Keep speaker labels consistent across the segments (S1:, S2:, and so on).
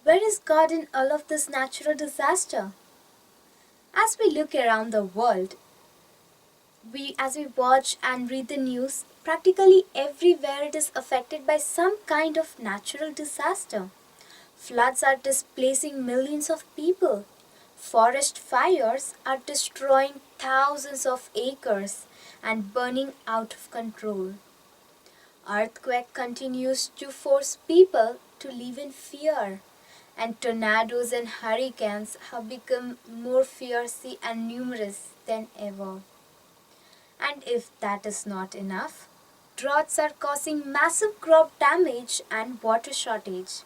S1: Where is God in all of this natural disaster? As we look around the world, as we watch and read the news, practically everywhere it is affected by some kind of natural disaster. Floods are displacing millions of people. Forest fires are destroying thousands of acres and burning out of control. Earthquake continues to force people to live in fear, and tornadoes and hurricanes have become more fierce and numerous than ever. And if that is not enough, droughts are causing massive crop damage and water shortage.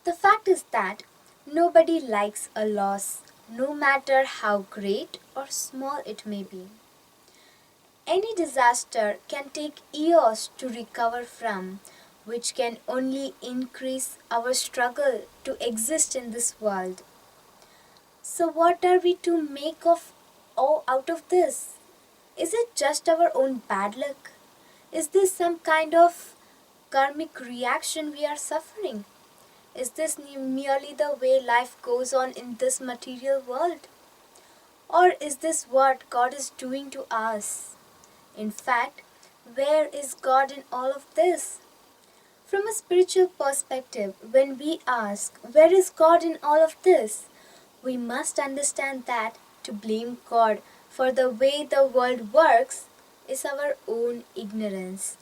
S1: The fact is that nobody likes a loss, no matter how great or small it may be. Any disaster can take years to recover from, which can only increase our struggle to exist in this world. So, what are we to make of all out of this? Is it just our own bad luck? Is this some kind of karmic reaction we are suffering? Is this merely the way life goes on in this material world? Or is this what God is doing to us? In fact, where is God in all of this? From a spiritual perspective, when we ask, where is God in all of this? We must understand that to blame God for the way the world works is our own ignorance.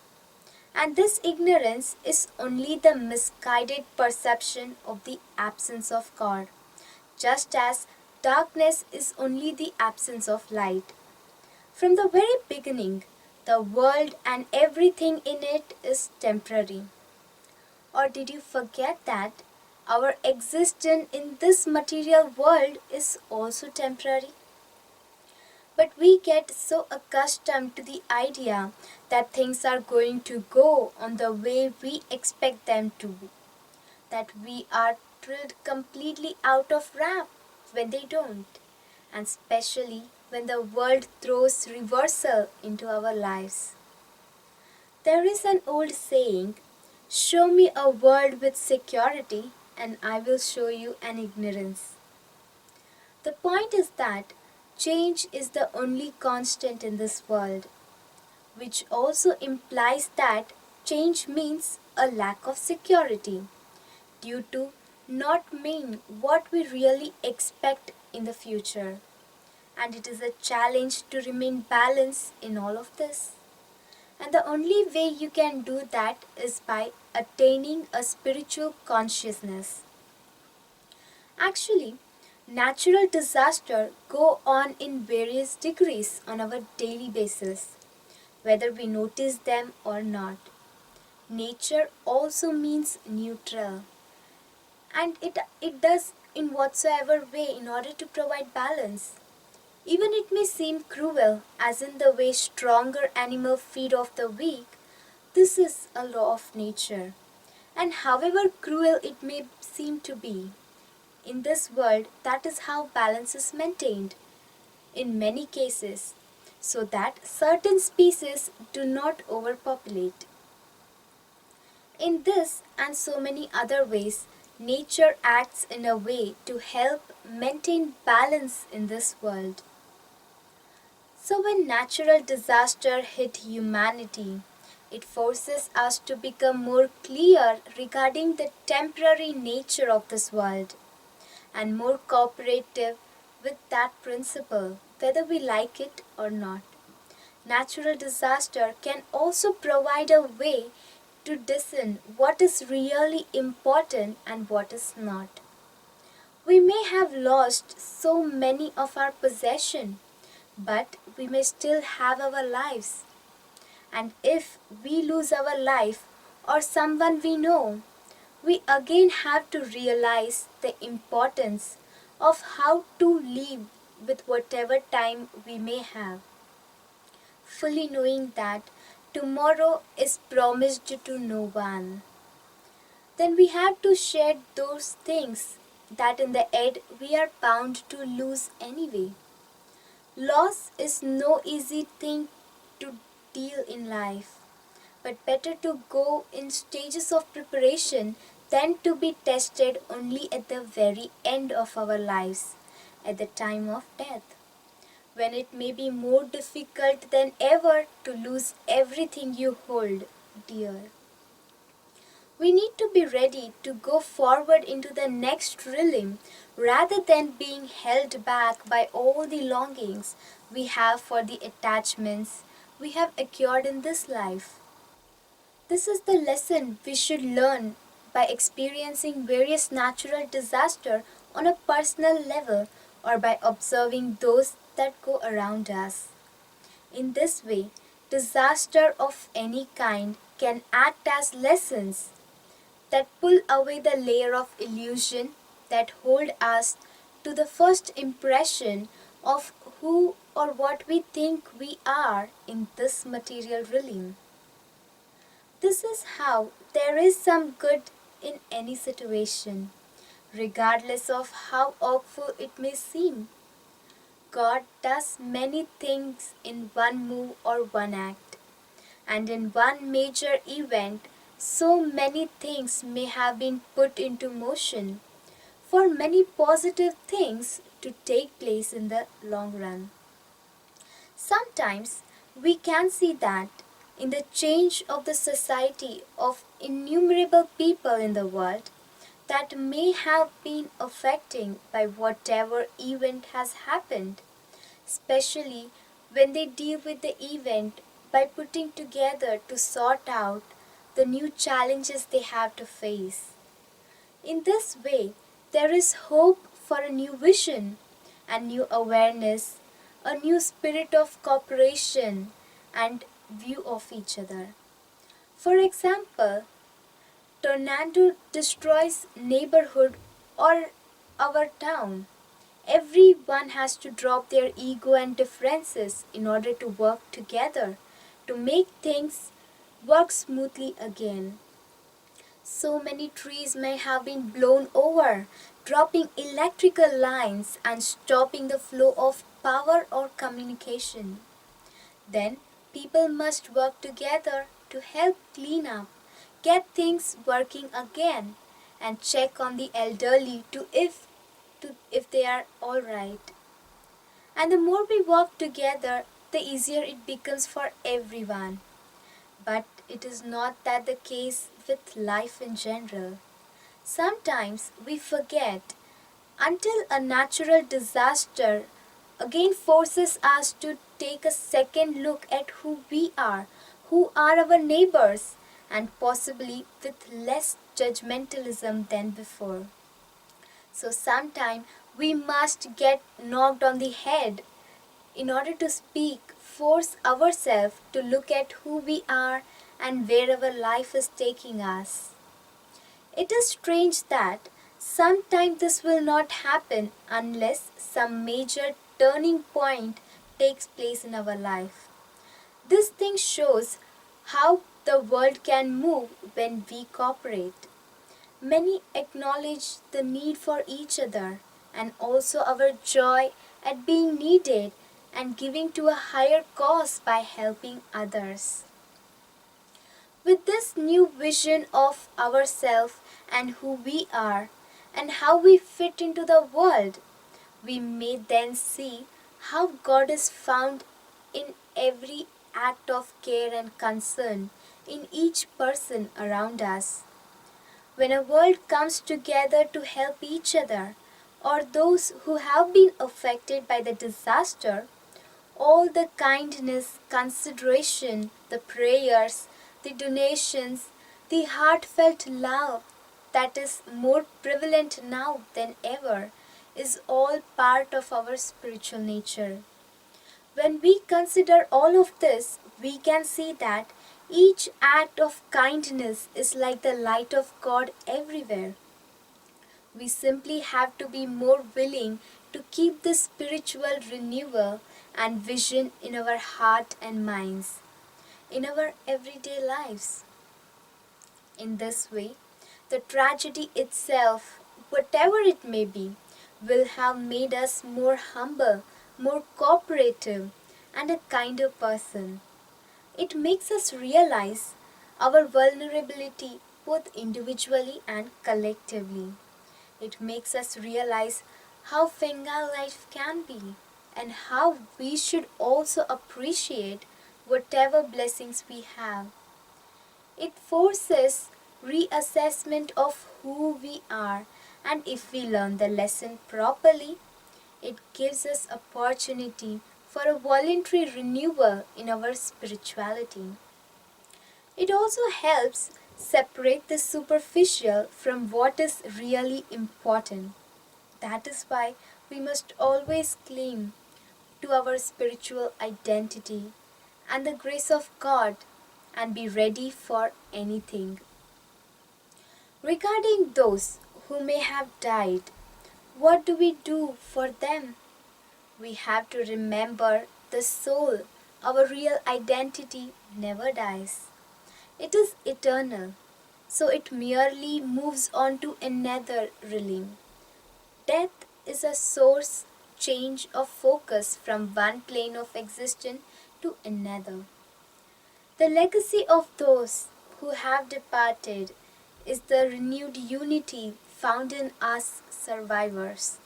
S1: And this ignorance is only the misguided perception of the absence of God, just as darkness is only the absence of light. From the very beginning, the world and everything in it is temporary. Or did you forget that our existence in this material world is also temporary? But we get so accustomed to the idea that things are going to go on the way we expect them to, that we are thrilled completely out of wrap when they don't, and especially when the world throws reversal into our lives. There is an old saying, show me a world with security and I will show you an ignorance. The point is that change is the only constant in this world, which also implies that change means a lack of security due to not mean what we really expect in the future. And it is a challenge to remain balanced in all of this. And the only way you can do that is by attaining a spiritual consciousness. Actually, natural disasters go on in various degrees on our daily basis, whether we notice them or not. Nature also means neutral, and it does in whatsoever way in order to provide balance. Even it may seem cruel, as in the way stronger animals feed off the weak, this is a law of nature. And however cruel it may seem to be, in this world, that is how balance is maintained in many cases, so that certain species do not overpopulate. In this and so many other ways, nature acts in a way to help maintain balance in this world. So when natural disaster hit humanity, it forces us to become more clear regarding the temporary nature of this world and more cooperative with that principle, whether we like it or not. Natural disaster can also provide a way to discern what is really important and what is not. We may have lost so many of our possessions, but we may still have our lives. And if we lose our life or someone we know, we again have to realize the importance of how to live with whatever time we may have, fully knowing that tomorrow is promised to no one. Then we have to share those things that in the end we are bound to lose anyway. Loss is no easy thing to deal in life, but better to go in stages of preparation then to be tested only at the very end of our lives, at the time of death, when it may be more difficult than ever to lose everything you hold dear. We need to be ready to go forward into the next realm rather than being held back by all the longings we have for the attachments we have acquired in this life. This is the lesson we should learn by experiencing various natural disasters on a personal level or by observing those that go around us. In this way, disaster of any kind can act as lessons that pull away the layer of illusion that hold us to the first impression of who or what we think we are in this material realm. This is how there is some good in any situation, regardless of how awful it may seem. God does many things in one move or one act, and in one major event, so many things may have been put into motion for many positive things to take place in the long run. Sometimes we can see that in the change of the society of innumerable people in the world that may have been affecting by whatever event has happened, especially when they deal with the event by putting together to sort out the new challenges they have to face. In this way, there is hope for a new vision, a new awareness, a new spirit of cooperation and view of each other. For example, tornado destroys neighborhood or our town. Everyone has to drop their ego and differences in order to work together to make things work smoothly again. So many trees may have been blown over, dropping electrical lines and stopping the flow of power or communication. Then people must work together to help clean up, get things working again, and check on the elderly if they are all right. And the more we work together, the easier it becomes for everyone. But it is not that the case with life in general. Sometimes we forget until a natural disaster again forces us to take a second look at who are our neighbors, and possibly with less judgmentalism than before. So sometimes we must get knocked on the head in order to speak, force ourselves to look at who we are and where our life is taking us. It is strange that sometimes this will not happen unless some major turning point takes place in our life. This thing shows how the world can move when we cooperate. Many acknowledge the need for each other and also our joy at being needed and giving to a higher cause by helping others. With this new vision of ourselves and who we are and how we fit into the world, we may then see how God is found in every act of care and concern in each person around us. When a world comes together to help each other or those who have been affected by the disaster, all the kindness, consideration, the prayers, the donations, the heartfelt love that is more prevalent now than ever is all part of our spiritual nature. When we consider all of this, we can see that each act of kindness is like the light of God everywhere. We simply have to be more willing to keep this spiritual renewal and vision in our heart and minds, in our everyday lives. In this way, the tragedy itself, whatever it may be, will have made us more humble, more cooperative, and a kinder person. It makes us realize our vulnerability both individually and collectively. It makes us realize how fragile life can be and how we should also appreciate whatever blessings we have. It forces reassessment of who we are, and if we learn the lesson properly, it gives us opportunity for a voluntary renewal in our spirituality. It also helps separate the superficial from what is really important. That is why we must always cling to our spiritual identity and the grace of God and be ready for anything. Regarding those who may have died, what do we do for them? We have to remember the soul, our real identity, never dies. It is eternal, so it merely moves on to another realm. Death is a source change of focus from one plane of existence to another. The legacy of those who have departed is the renewed unity found in us survivors,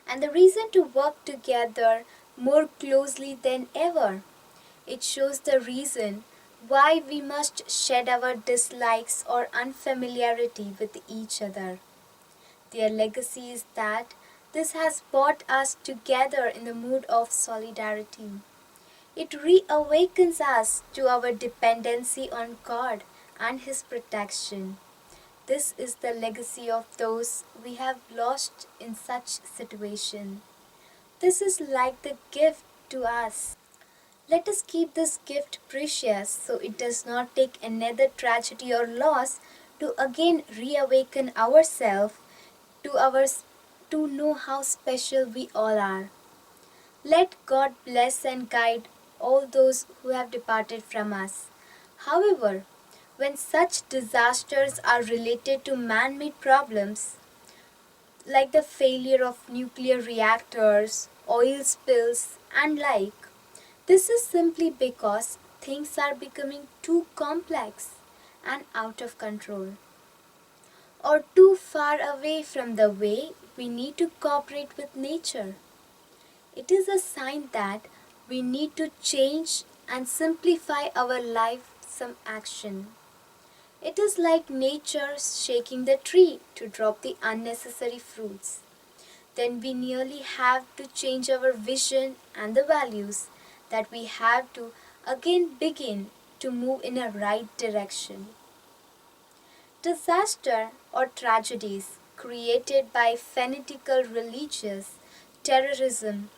S1: and the reason to work together more closely than ever. It shows the reason why we must shed our dislikes or unfamiliarity with each other. Their legacy is that this has brought us together in the mood of solidarity. It reawakens us to our dependency on God and His protection. This is the legacy of those we have lost in such situation. This is like the gift to us. Let us keep this gift precious so it does not take another tragedy or loss to again reawaken ourselves to our to know how special we all are. Let God bless and guide all those who have departed from us. However, when such disasters are related to man-made problems like the failure of nuclear reactors, oil spills and like, this is simply because things are becoming too complex and out of control, or too far away from the way we need to cooperate with nature. It is a sign that we need to change and simplify our life some action. It is like nature shaking the tree to drop the unnecessary fruits. Then we nearly have to change our vision and the values that we have to again begin to move in a right direction. Disaster or tragedies created by fanatical religious terrorism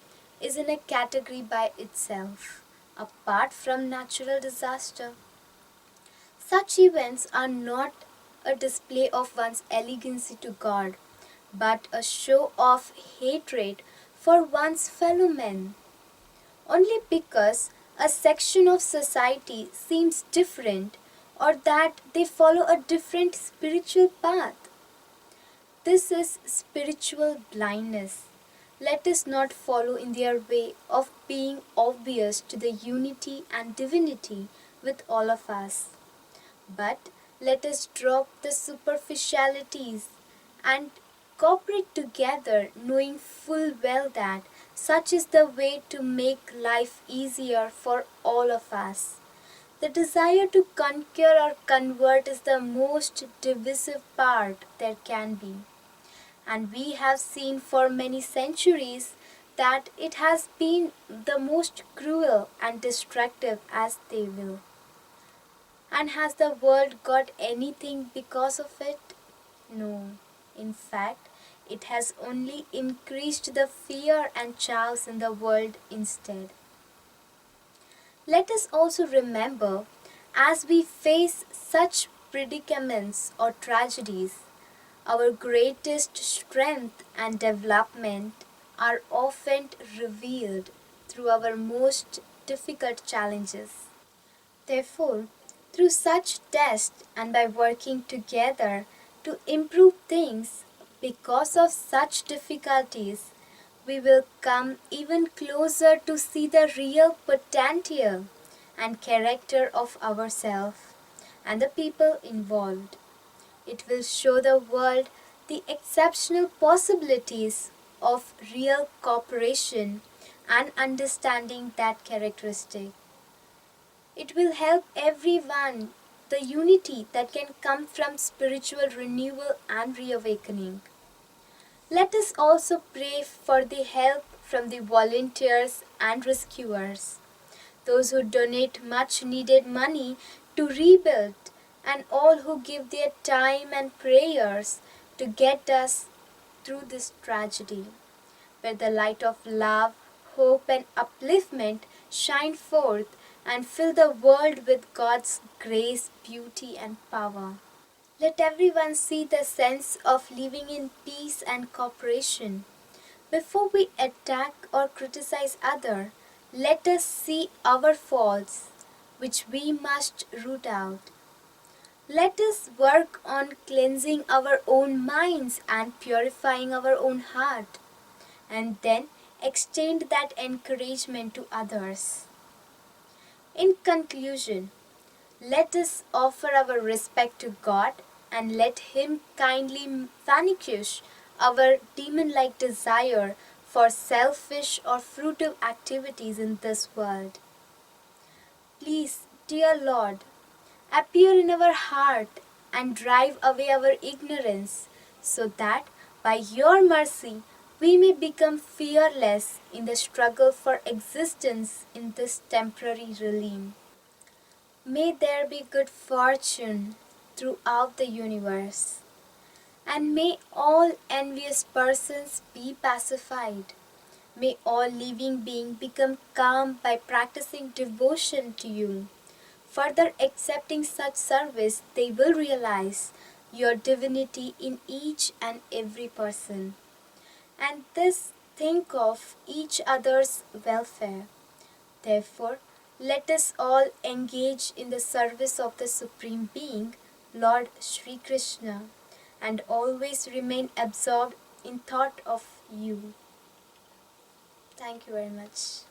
S1: is in a category by itself, apart from natural disaster. Such events are not a display of one's allegiance to God, but a show of hatred for one's fellow men. Only because a section of society seems different or that they follow a different spiritual path. This is spiritual blindness. Let us not follow in their way of being obvious to the unity and divinity with all of us. But let us drop the superficialities and cooperate together, knowing full well that such is the way to make life easier for all of us. The desire to conquer or convert is the most divisive part there can be. And we have seen for many centuries that it has been the most cruel and destructive as they will. And has the world got anything because of it? No. In fact, it has only increased the fear and chaos in the world instead. Let us also remember, as we face such predicaments or tragedies, our greatest strength and development are often revealed through our most difficult challenges. Therefore, through such tests and by working together to improve things because of such difficulties, we will come even closer to see the real potential and character of ourselves. and the people involved. It will show the world the exceptional possibilities of real cooperation and understanding that characteristic. It will help everyone the unity that can come from spiritual renewal and reawakening. Let us also pray for the help from the volunteers and rescuers, those who donate much needed money to rebuild, and all who give their time and prayers to get us through this tragedy, where the light of love, hope, and upliftment shine forth and fill the world with God's grace, beauty, and power. Let everyone see the sense of living in peace and cooperation. Before we attack or criticize others, let us see our faults, which we must root out. Let us work on cleansing our own minds and purifying our own heart, and then extend that encouragement to others. In conclusion, let us offer our respect to God and let Him kindly vanquish our demon like desire for selfish or fruitive activities in this world. Please, dear Lord, appear in our heart and drive away our ignorance, so that by your mercy we may become fearless in the struggle for existence in this temporary realm. May there be good fortune throughout the universe, and may all envious persons be pacified. May all living beings become calm by practicing devotion to you. Further accepting such service, they will realize your divinity in each and every person. And this think of each other's welfare. Therefore, let us all engage in the service of the Supreme Being, Lord Sri Krishna, and always remain absorbed in thought of you. Thank you very much.